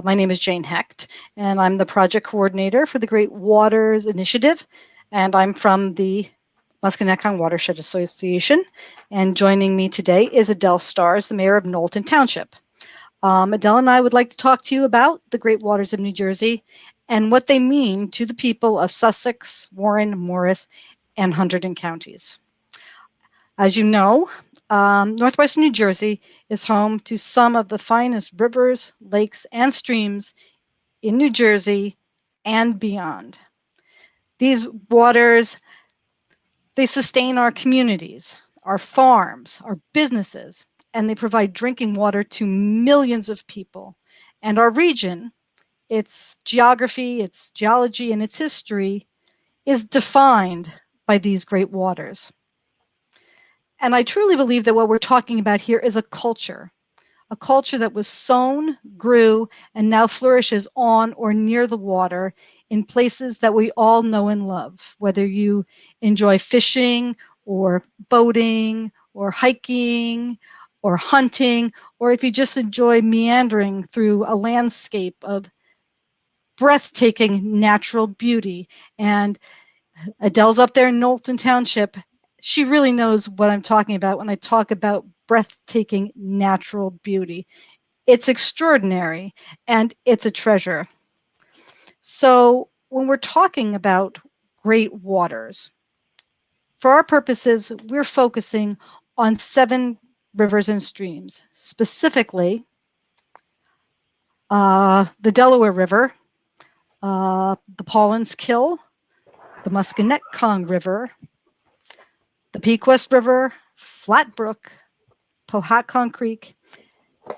My name is Jane Heeckt, and I'm the project coordinator for the Great Waters Initiative, and I'm from the Musconetcong Watershed Association. And joining me today is Adele Stars, the mayor of Knowlton Township. Adele and I would like to talk to you about the Great Waters of New Jersey and what they mean to the people of Sussex, Warren, Morris, and Hunterdon counties. As you know, Northwestern New Jersey is home to some of the finest rivers, lakes, and streams in New Jersey and beyond. These waters, they sustain our communities, our farms, our businesses, and they provide drinking water to millions of people. And our region, its geography, its geology, and its history is defined by these great waters. And I truly believe that what we're talking about here is a culture that was sown, grew, and now flourishes on or near the water in places that we all know and love, whether you enjoy fishing or boating or hiking or hunting, or if you just enjoy meandering through a landscape of breathtaking natural beauty. And Adele's up there in Knowlton Township. She really knows what I'm talking about when I talk about breathtaking natural beauty. It's extraordinary and it's a treasure. So when we're talking about great waters, for our purposes, we're focusing on 7 rivers and streams, specifically the Delaware River, the Paulin's Kill, the Musconetcong River, the Pequest River, Flat Brook, Powhatan Creek,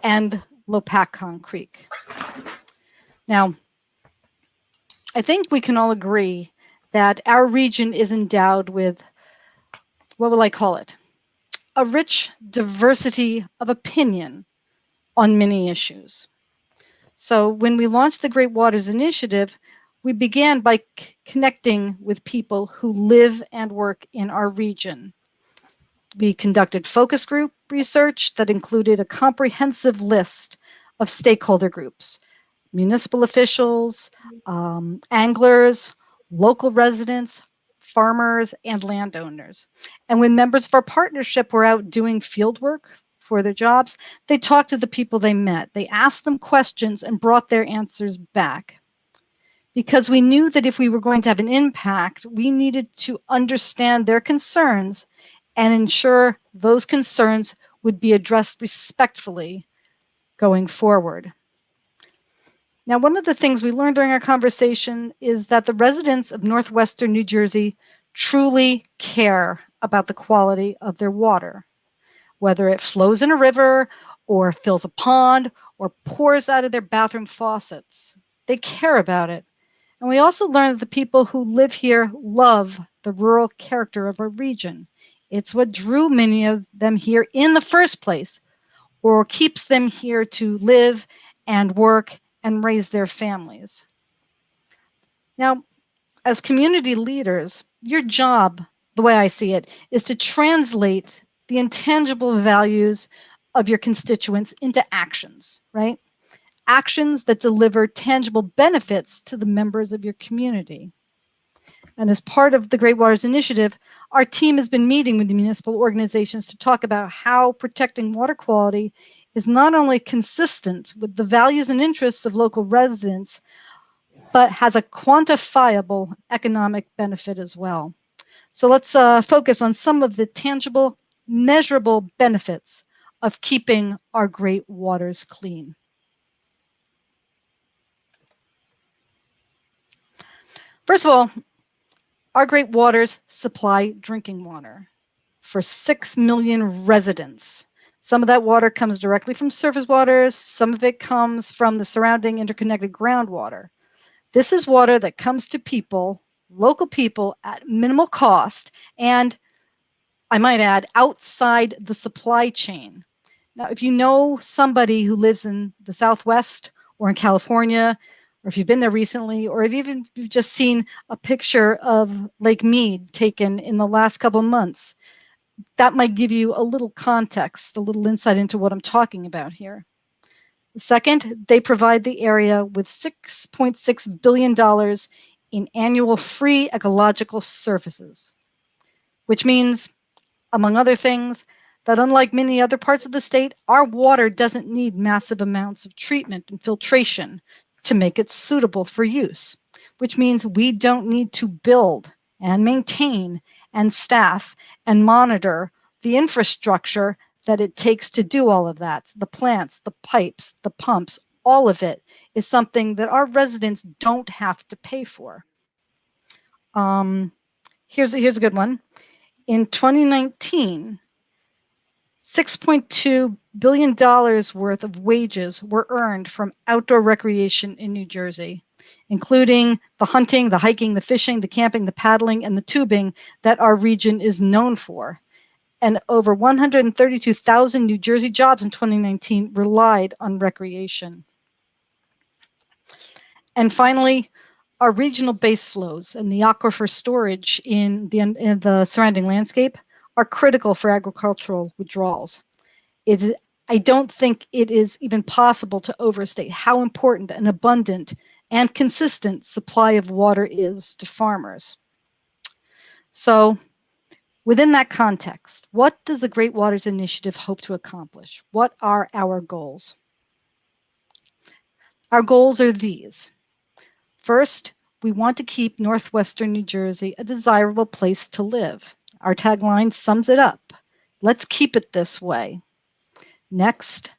and Lopatcong Creek. Now, I think we can all agree that our region is endowed with, what will I call it? A rich diversity of opinion on many issues. So when we launched the Great Waters Initiative, we began by connecting with people who live and work in our region. We conducted focus group research that included a comprehensive list of stakeholder groups, municipal officials, anglers, local residents, farmers, and landowners. And when members of our partnership were out doing field work for their jobs, they talked to the people they met. They asked them questions and brought their answers back. Because we knew that if we were going to have an impact, we needed to understand their concerns and ensure those concerns would be addressed respectfully going forward. Now, one of the things we learned during our conversation is that the residents of Northwestern New Jersey truly care about the quality of their water, whether it flows in a river or fills a pond or pours out of their bathroom faucets. They care about it. And we also learned that the people who live here love the rural character of our region. It's what drew many of them here in the first place, or keeps them here to live and work and raise their families. Now, as community leaders, your job, the way I see it, is to translate the intangible values of your constituents into actions, right? Actions that deliver tangible benefits to the members of your community. And as part of the Great Waters Initiative, our team has been meeting with the municipal organizations to talk about how protecting water quality is not only consistent with the values and interests of local residents, but has a quantifiable economic benefit as well. So let's focus on some of the tangible, measurable benefits of keeping our great waters clean. First of all, our great waters supply drinking water for 6 million residents. Some of that water comes directly from surface waters. Some of it comes from the surrounding interconnected groundwater. This is water that comes to people, local people, at minimal cost, and I might add, outside the supply chain. Now, if you know somebody who lives in the Southwest or in California, or if you've been there recently, or if even you've just seen a picture of Lake Mead taken in the last couple of months, that might give you a little context, a little insight into what I'm talking about here. Second, they provide the area with $6.6 billion in annual free ecological services, which means, among other things, that unlike many other parts of the state, our water doesn't need massive amounts of treatment and filtration to make it suitable for use, which means we don't need to build and maintain and staff and monitor the infrastructure that it takes to do all of that. The plants, the pipes, the pumps, all of it is something that our residents don't have to pay for. Here's a good one. In 2019, $6.2 billion worth of wages were earned from outdoor recreation in New Jersey, including the hunting, the hiking, the fishing, the camping, the paddling, and the tubing that our region is known for. And over 132,000 New Jersey jobs in 2019 relied on recreation. And finally, our regional base flows and the aquifer storage in the surrounding landscape are critical for agricultural withdrawals. I don't think it is even possible to overstate how important an abundant and consistent supply of water is to farmers. So, within that context, what does the Great Waters Initiative hope to accomplish? What are our goals? Our goals are these. First, we want to keep northwestern New Jersey a desirable place to live. Our tagline sums it up. Let's keep it this way. Next,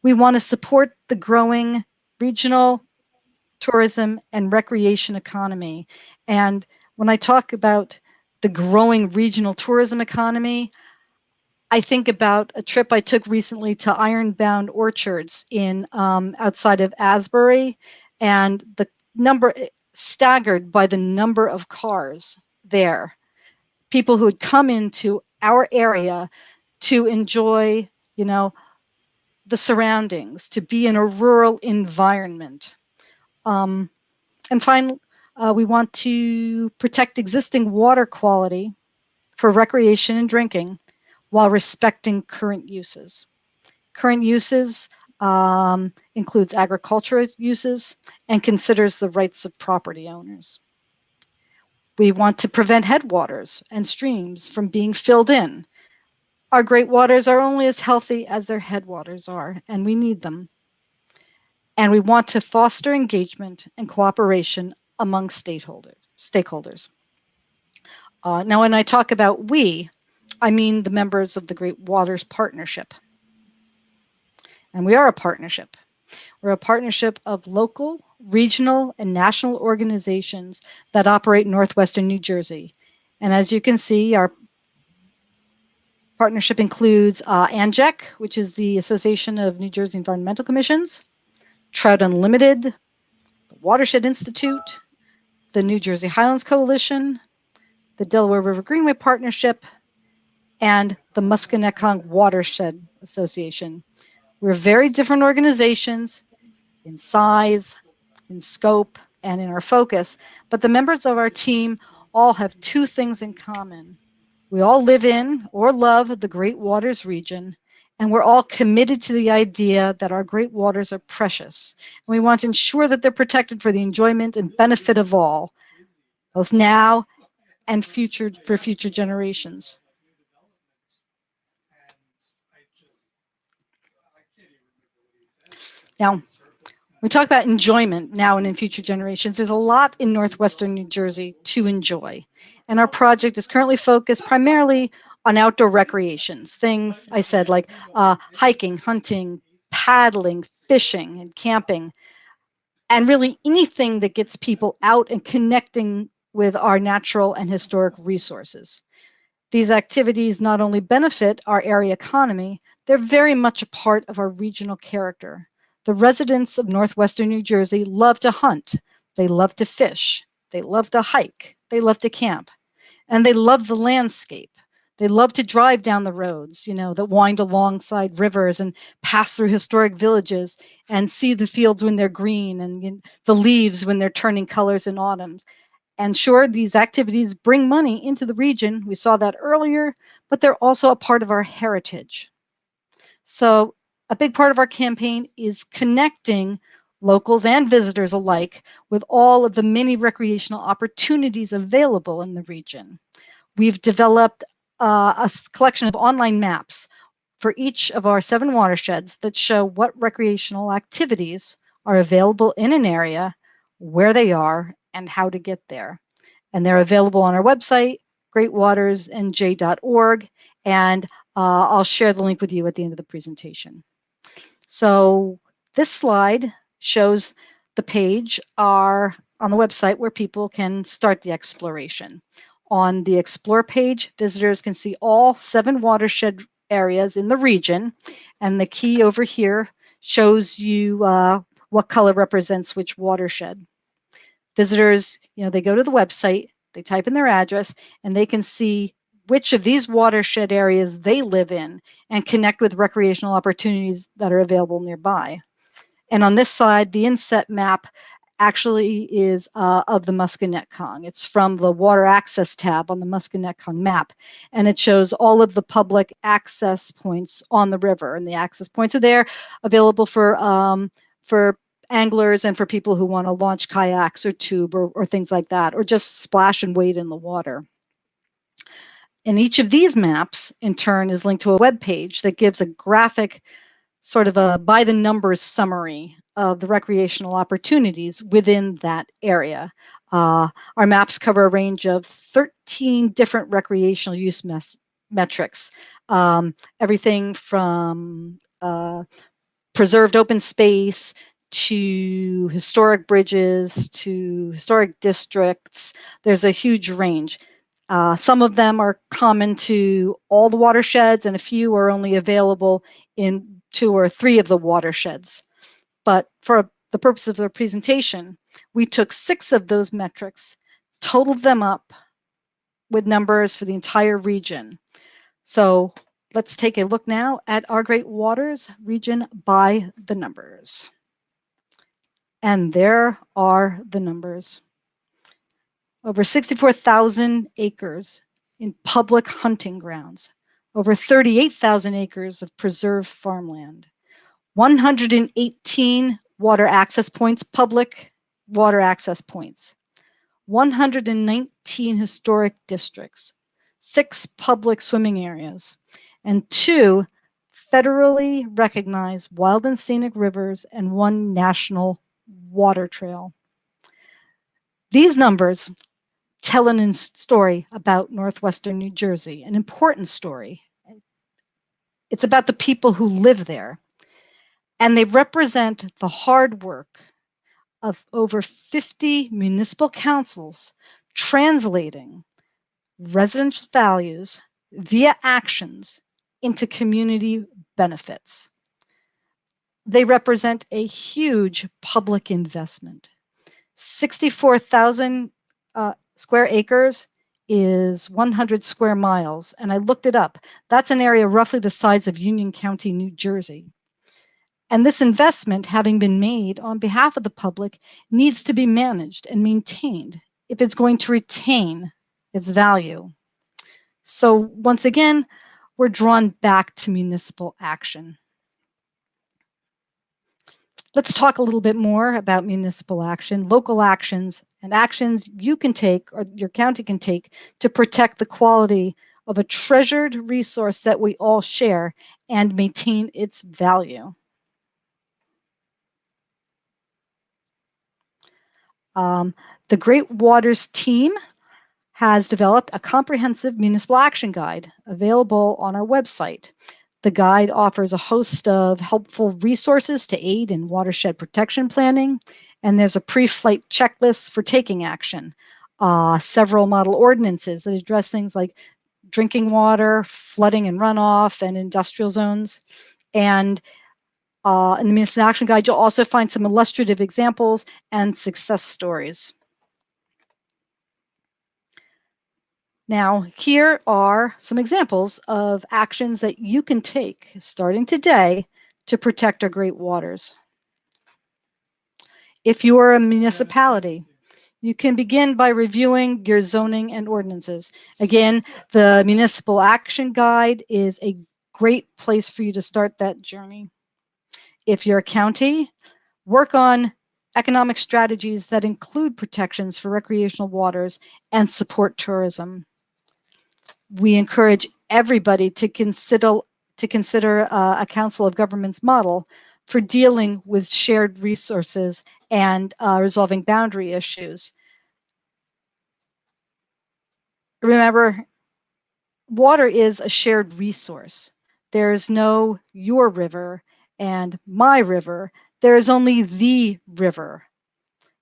we want to support the growing regional tourism and recreation economy. And when I talk about the growing regional tourism economy, I think about a trip I took recently to Ironbound Orchards in outside of Asbury, and the number staggered by the number of cars there. People who had come into our area to enjoy, the surroundings, to be in a rural environment. And finally, we want to protect existing water quality for recreation and drinking while respecting current uses. Current uses includes agricultural uses and considers the rights of property owners. We want to prevent headwaters and streams from being filled in. Our great waters are only as healthy as their headwaters are, and we need them. And we want to foster engagement and cooperation among stakeholders. Now, when I talk about we, I mean the members of the Great Waters Partnership. And we are a partnership. We're a partnership of local, regional, and national organizations that operate in northwestern New Jersey. And as you can see, our partnership includes ANJEC, which is the Association of New Jersey Environmental Commissions, Trout Unlimited, the Watershed Institute, the New Jersey Highlands Coalition, the Delaware River Greenway Partnership, and the Musconetcong Watershed Association. We're very different organizations in size, in scope, and in our focus, but the members of our team all have two things in common. We all live in or love the Great Waters region, and we're all committed to the idea that our great waters are precious. And we want to ensure that they're protected for the enjoyment and benefit of all, both now and for future generations. Now, we talk about enjoyment now and in future generations. There's a lot in northwestern New Jersey to enjoy. And our project is currently focused primarily on outdoor recreations, things I said like hiking, hunting, paddling, fishing, and camping, and really anything that gets people out and connecting with our natural and historic resources. These activities not only benefit our area economy, they're very much a part of our regional character. The residents of northwestern New Jersey love to hunt, they love to fish, they love to hike, they love to camp, and they love the landscape. They love to drive down the roads, that wind alongside rivers and pass through historic villages and see the fields when they're green and the leaves when they're turning colors in autumn. And sure, these activities bring money into the region. We saw that earlier, but they're also a part of our heritage. So A big part of our campaign is connecting locals and visitors alike with all of the many recreational opportunities available in the region. We've developed a collection of online maps for each of our 7 watersheds that show what recreational activities are available in an area, where they are, and how to get there. And they're available on our website, greatwatersnj.org, and I'll share the link with you at the end of the presentation. So this slide shows the page on the website where people can start the exploration. On the Explore page, visitors can see all 7 watershed areas in the region, and the key over here shows you what color represents which watershed. Visitors, they go to the website, they type in their address, and they can see which of these watershed areas they live in and connect with recreational opportunities that are available nearby. And on this side, the inset map actually is of the Musconetcong. It's from the Water Access tab on the Musconetcong map, and it shows all of the public access points on the river. And the access points are there, available for anglers and for people who want to launch kayaks or tube or things like that, or just splash and wade in the water. And each of these maps, in turn, is linked to a web page that gives a graphic, sort of a by the numbers summary of the recreational opportunities within that area. Our maps cover a range of 13 different recreational use metrics, everything from preserved open space to historic bridges to historic districts. There's a huge range. Some of them are common to all the watersheds, and a few are only available in 2 or 3 of the watersheds. But for the purpose of the presentation, we took 6 of those metrics, totaled them up with numbers for the entire region. So let's take a look now at our Great Waters region by the numbers. And there are the numbers. Over 64,000 acres in public hunting grounds, over 38,000 acres of preserved farmland, 118 water access points, public water access points, 119 historic districts, 6 public swimming areas, and 2 federally recognized wild and scenic rivers and 1 national water trail. These numbers tell a story about northwestern New Jersey, an important story. It's about the people who live there, and they represent the hard work of over 50 municipal councils translating residential values via actions into community benefits. They represent a huge public investment. 64,000 square acres is 100 square miles, and I looked it up. That's an area roughly the size of Union County, New Jersey. And this investment, having been made on behalf of the public, needs to be managed and maintained if it's going to retain its value. So once again, we're drawn back to municipal action. Let's talk a little bit more about municipal action, local actions, and actions you can take or your county can take to protect the quality of a treasured resource that we all share and maintain its value. The Great Waters team has developed a comprehensive municipal action guide available on our website. The guide offers a host of helpful resources to aid in watershed protection planning, and there's a pre-flight checklist for taking action. Several model ordinances that address things like drinking water, flooding and runoff, and industrial zones. And in the Municipal Action Guide, you'll also find some illustrative examples and success stories. Now, here are some examples of actions that you can take starting today to protect our great waters. If you are a municipality, you can begin by reviewing your zoning and ordinances. Again, the Municipal Action Guide is a great place for you to start that journey. If you're a county, work on economic strategies that include protections for recreational waters and support tourism. We encourage everybody to consider a Council of Governments model for dealing with shared resources and resolving boundary issues. Remember, water is a shared resource. There is no your river and my river. There is only the river.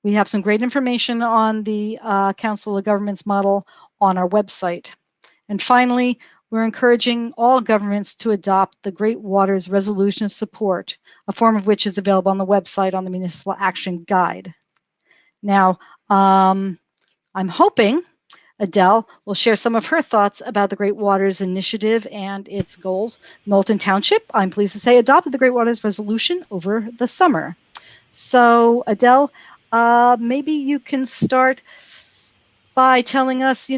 We have some great information on the Council of Governments model on our website. And finally, we're encouraging all governments to adopt the Great Waters Resolution of Support, a form of which is available on the website on the Municipal Action Guide. Now, I'm hoping Adele will share some of her thoughts about the Great Waters Initiative and its goals. Knowlton Township, I'm pleased to say, adopted the Great Waters Resolution over the summer. So, Adele, maybe you can start by telling us,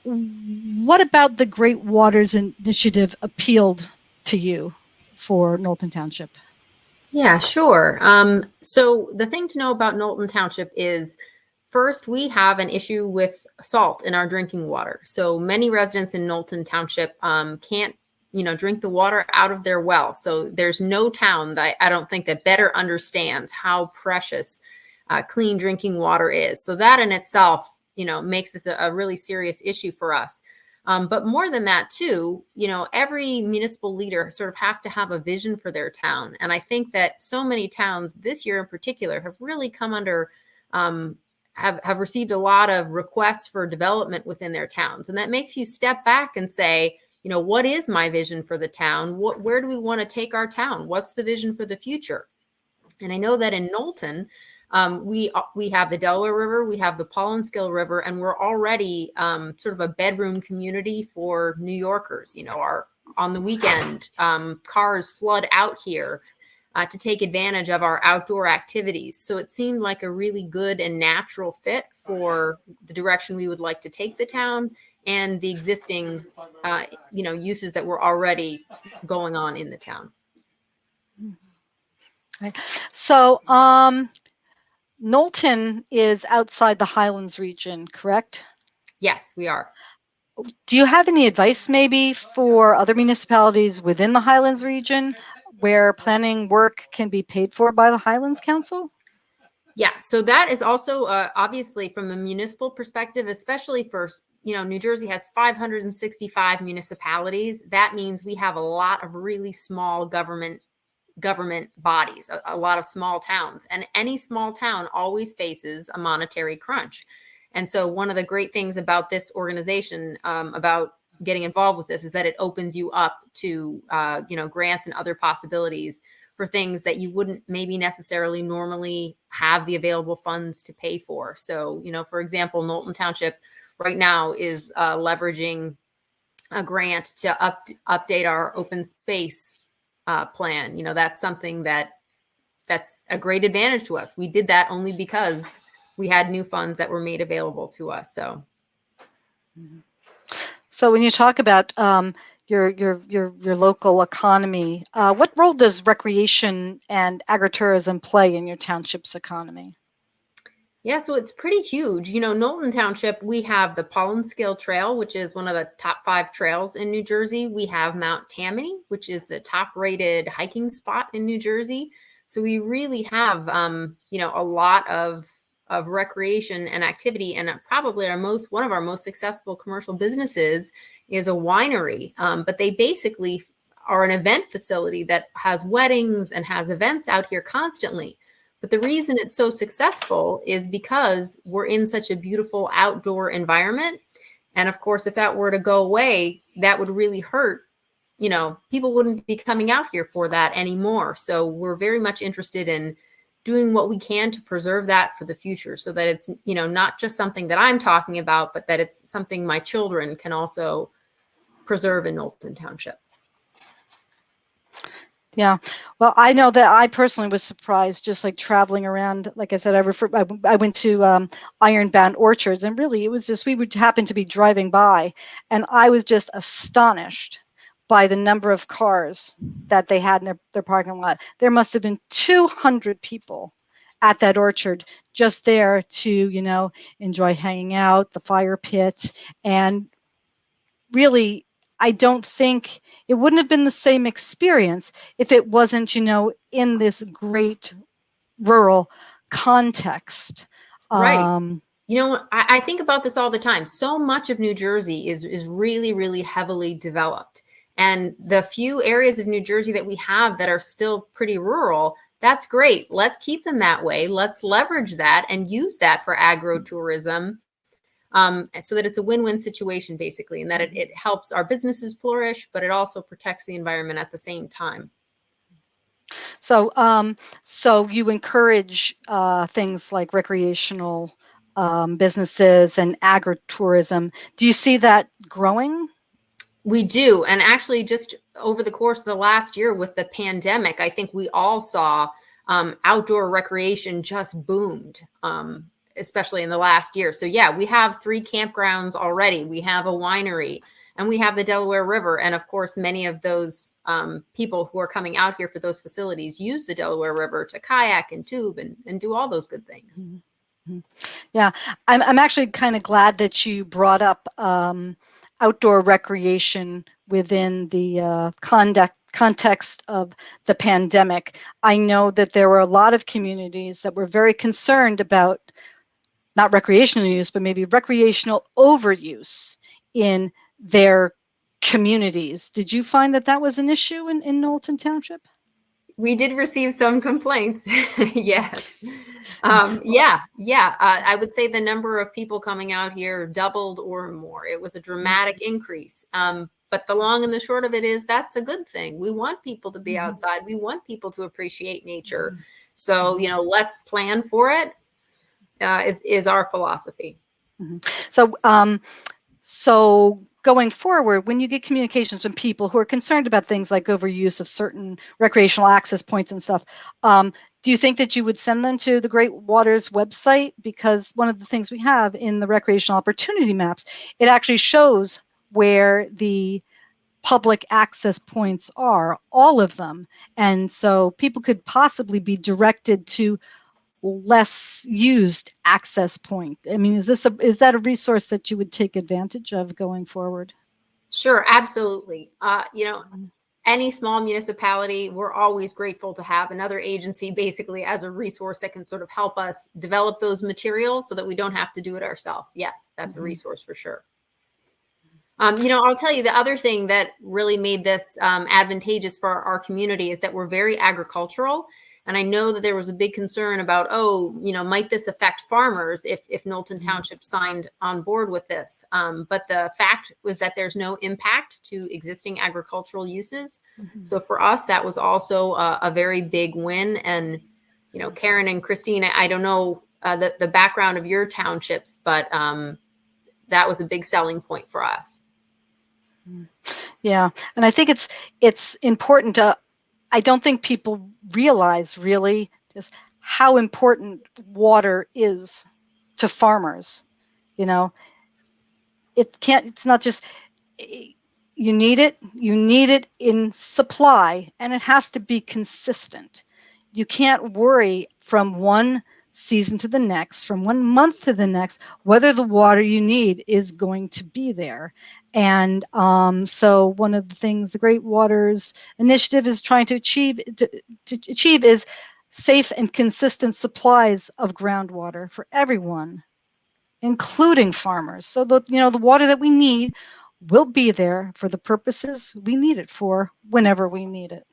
what about the Great Waters Initiative appealed to you for Knowlton Township? Yeah, sure. So the thing to know about Knowlton Township is, first, we have an issue with salt in our drinking water. So many residents in Knowlton Township can't, drink the water out of their well. So there's no town that I don't think that better understands how precious clean drinking water is. So that in itself, makes this a really serious issue for us. But more than that, too, every municipal leader sort of has to have a vision for their town. And I think that so many towns this year in particular have really come under, have received a lot of requests for development within their towns. And that makes you step back and say, what is my vision for the town? Where do we want to take our town? What's the vision for the future? And I know that in Knowlton, we have the Delaware River, we have the Pollenskill River, and we're already sort of a bedroom community for New Yorkers. On the weekend, cars flood out here to take advantage of our outdoor activities. So it seemed like a really good and natural fit for the direction we would like to take the town and the existing, uses that were already going on in the town. Right. So, Knowlton is outside the Highlands region, correct? Yes, we are. Do you have any advice maybe for other municipalities within the Highlands region where planning work can be paid for by the Highlands Council? Yeah, so that is also obviously from a municipal perspective, especially for, New Jersey has 565 municipalities. That means we have a lot of really small government bodies, a lot of small towns, and any small town always faces a monetary crunch. And so one of the great things about this organization, about getting involved with this, is that it opens you up to, grants and other possibilities for things that you wouldn't maybe necessarily normally have the available funds to pay for. So, for example, Knowlton Township right now is leveraging a grant to update our open space plan. That's something that's a great advantage to us. We did that only because we had new funds that were made available to us. So when you talk about your local economy, what role does recreation and agritourism play in your township's economy? Yeah, so it's pretty huge. Knowlton Township, we have the Pollenskill Trail, which is one of the top 5 trails in New Jersey. We have Mount Tammany, which is the top rated hiking spot in New Jersey. So we really have, a lot of recreation and activity. And probably one of our most successful commercial businesses is a winery. But they basically are an event facility that has weddings and has events out here constantly. But the reason it's so successful is because we're in such a beautiful outdoor environment. And of course, if that were to go away, that would really hurt. People wouldn't be coming out here for that anymore. So we're very much interested in doing what we can to preserve that for the future, so that it's, not just something that I'm talking about, but that it's something my children can also preserve in Knowlton Township. Yeah, well, I know that I personally was surprised, just like traveling around. Like I said, I went to Ironbound Orchards, and really it was just, we would happen to be driving by, and I was just astonished by the number of cars that they had in their parking lot. There must have been 200 people at that orchard just there to, enjoy hanging out, the fire pit. And really, I don't think it wouldn't have been the same experience if it wasn't, in this great rural context. Right. I think about this all the time. So much of New Jersey is really, really heavily developed. And the few areas of New Jersey that we have that are still pretty rural, that's great. Let's keep them that way. Let's leverage that and use that for agrotourism, so that it's a win-win situation, basically, and that it helps our businesses flourish, but it also protects the environment at the same time. So, so you encourage things like recreational businesses and agritourism. Do you see that growing? We do. And actually, just over the course of the last year with the pandemic, I think we all saw outdoor recreation just boomed, especially in the last year. So yeah, we have 3 campgrounds already. We have a winery, and we have the Delaware River. And of course, many of those people who are coming out here for those facilities use the Delaware River to kayak and tube and do all those good things. Mm-hmm. Yeah, I'm actually kind of glad that you brought up outdoor recreation within the context of the pandemic. I know that there were a lot of communities that were very concerned about not recreational use, but maybe recreational overuse in their communities. Did you find that that was an issue in Knowlton Township? We did receive some complaints. Yes. I would say the number of people coming out here doubled or more. It was a dramatic increase. But the long and the short of it is that's a good thing. We want people to be outside. We want people to appreciate nature. So, let's plan for it, is our philosophy. So going forward, when you get communications from people who are concerned about things like overuse of certain recreational access points and stuff, do you think that you would send them to the Great Waters website? Because one of the things we have in the recreational opportunity maps, it actually shows where the public access points are, all of them. And so people could possibly be directed to less used access point. I mean, is that a resource that you would take advantage of going forward? Sure, absolutely. Any small municipality, we're always grateful to have another agency basically as a resource that can sort of help us develop those materials so that we don't have to do it ourselves. Yes, that's a resource for sure. I'll tell you the other thing that really made this advantageous for our community is that we're very agricultural. And I know that there was a big concern about, might this affect farmers if Knowlton Township signed on board with this? But the fact was that there's no impact to existing agricultural uses. So for us, that was also a very big win. And, Karen and Christine, I don't know the background of your townships, but that was a big selling point for us. Yeah, and I think it's important to. I don't think people realize really just how important water is to farmers. It's not just you need it in supply, and it has to be consistent. You can't worry from one season to the next, from 1 month to the next, whether the water you need is going to be there. And so one of the things the Great Waters Initiative is trying to achieve is safe and consistent supplies of groundwater for everyone, including farmers, so that the water that we need will be there for the purposes we need it for whenever we need it.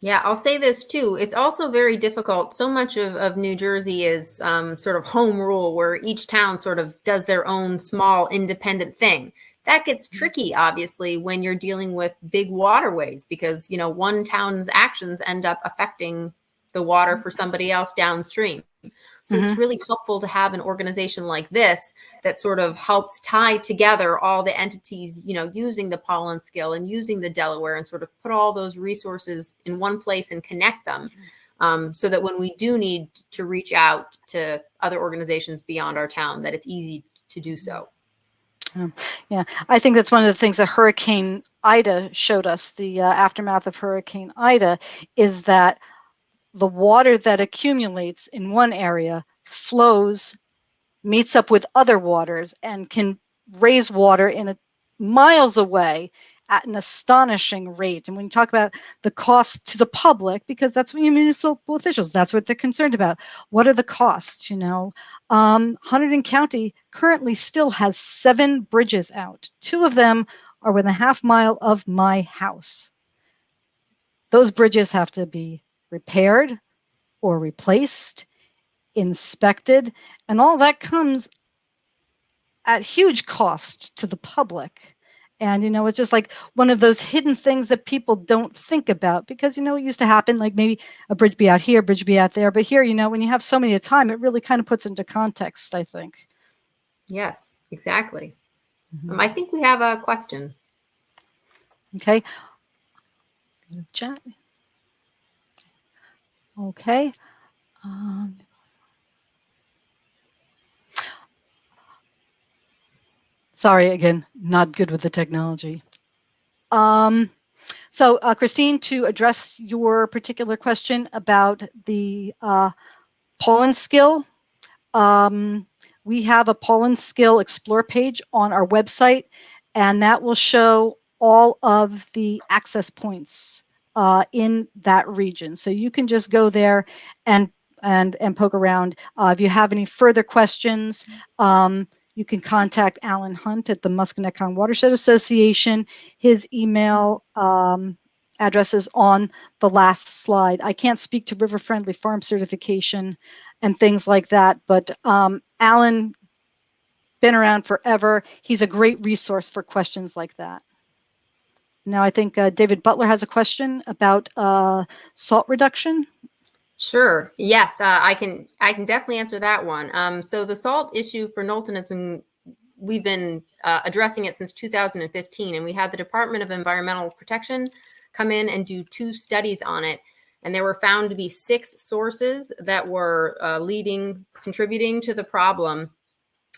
Yeah, I'll say this too. It's also very difficult. So much of New Jersey is sort of home rule, where each town sort of does their own small independent thing. That gets tricky, obviously, when you're dealing with big waterways, because, one town's actions end up affecting the water for somebody else downstream. So it's really helpful to have an organization like this that sort of helps tie together all the entities, using the pollen skill and using the Delaware, and sort of put all those resources in one place and connect them, so that when we do need to reach out to other organizations beyond our town, that it's easy to do so. Yeah, I think that's one of the things that Hurricane Ida showed us, the aftermath of Hurricane Ida, is that the water that accumulates in one area flows, meets up with other waters, and can raise water miles away at an astonishing rate. And when you talk about the cost to the public, because that's what municipal officials, that's what they're concerned about. What are the costs? Hunterdon County currently still has 7 bridges out. 2 of them are within a half mile of my house. Those bridges have to be repaired or replaced, inspected, and all that comes at huge cost to the public. And, it's just like one of those hidden things that people don't think about because, it used to happen, like maybe a bridge be out here, a bridge be out there. But here, when you have so many at a time, it really kind of puts into context, I think. Yes, exactly. I think we have a question. Okay. Chat. Okay. Sorry, again, not good with the technology. So, Christine, to address your particular question about the pollen skill, we have a pollen skill explore page on our website, and that will show all of the access points in that region. So you can just go there and poke around. If you have any further questions, you can contact Alan Hunt at the Musconetcong Watershed Association. His email address is on the last slide. I can't speak to river friendly farm certification and things like that, but Alan, been around forever. He's a great resource for questions like that. Now I think David Butler has a question about salt reduction. Sure. Yes, I can definitely answer that one. So the salt issue for Knowlton we've been addressing it since 2015, and we had the Department of Environmental Protection come in and do 2 studies on it. And there were found to be 6 sources that were contributing to the problem.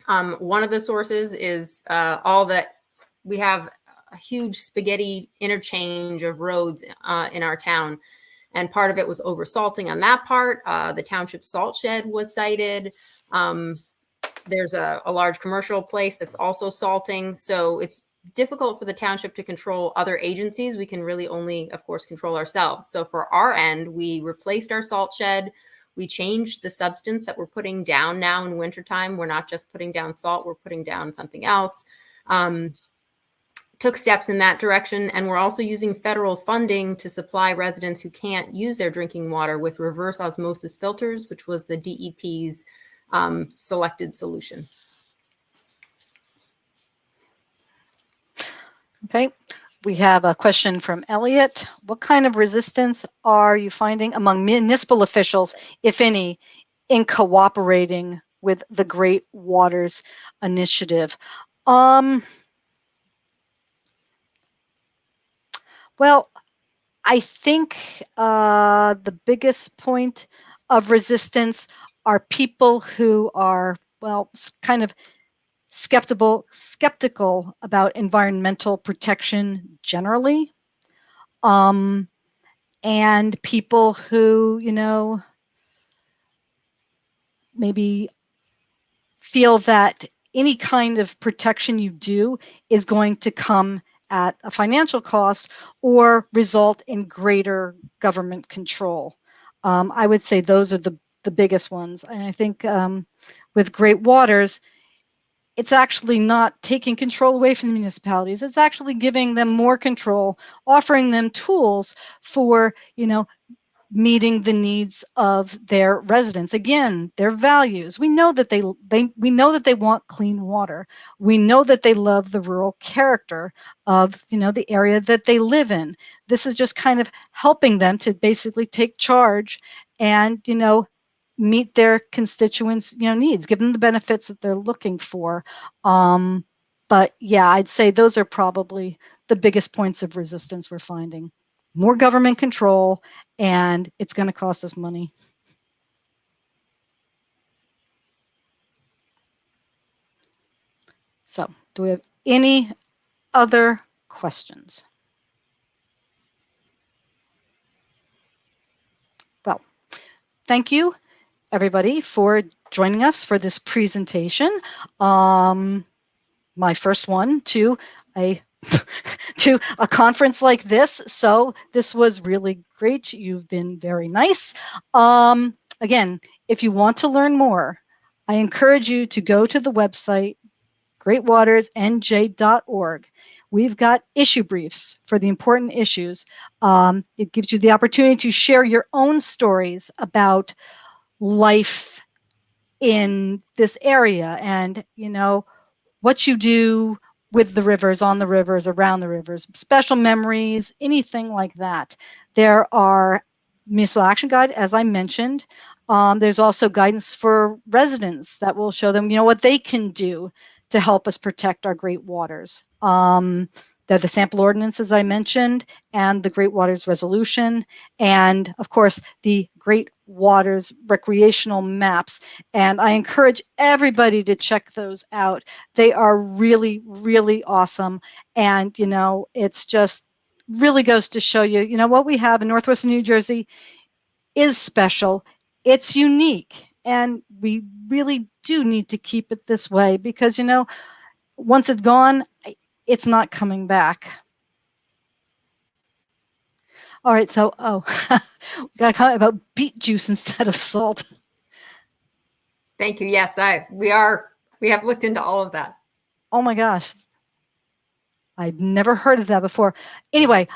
One of the sources is all that we have a huge spaghetti interchange of roads in our town. And part of it was oversalting on that part. The township salt shed was cited. There's a large commercial place that's also salting. So it's difficult for the township to control other agencies. We can really only, of course, control ourselves. So for our end, we replaced our salt shed. We changed the substance that we're putting down now in wintertime. We're not just putting down salt, we're putting down something else. Took steps in that direction. And we're also using federal funding to supply residents who can't use their drinking water with reverse osmosis filters, which was the DEP's selected solution. Okay. We have a question from Elliot. What kind of resistance are you finding among municipal officials, if any, in cooperating with the Great Waters Initiative? Well, I think the biggest point of resistance are people who are, well, kind of skeptical about environmental protection generally, and people who, maybe feel that any kind of protection you do is going to come at a financial cost or result in greater government control. I would say those are the biggest ones. And I think with Great Waters, it's actually not taking control away from the municipalities. It's actually giving them more control, offering them tools for, meeting the needs of their residents. Again, their values. We know that we know that they want clean water. We know that they love the rural character of, the area that they live in. This is just kind of helping them to basically take charge and, meet their constituents, needs, give them the benefits that they're looking for. But yeah, I'd say those are probably the biggest points of resistance we're finding. More government control, and it's going to cost us money. So, do we have any other questions? Well, thank you, everybody, for joining us for this presentation. My first one to a to a conference like this. So this was really great. You've been very nice. Again, if you want to learn more, I encourage you to go to the website, greatwatersnj.org. We've got issue briefs for the important issues. It gives you the opportunity to share your own stories about life in this area and, what you do with the rivers, on the rivers, around the rivers, special memories, anything like that. There are Municipal Action Guide, as I mentioned. There's also guidance for residents that will show them, what they can do to help us protect our great waters. They're the sample ordinances I mentioned, and the Great Waters Resolution, and of course the Great Waters Recreational maps. And I encourage everybody to check those out. They are really, really awesome. And, it's just really goes to show you, what we have in Northwestern New Jersey is special. It's unique. And we really do need to keep it this way because, once it's gone, it's not coming back. All right, so, got a comment about beet juice instead of salt. Thank you. Yes, we have looked into all of that. Oh my gosh. I'd never heard of that before. Anyway,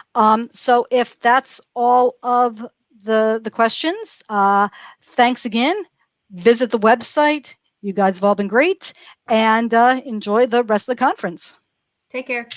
so if that's all of the questions, thanks again. Visit the website. You guys have all been great, and enjoy the rest of the conference. Take care.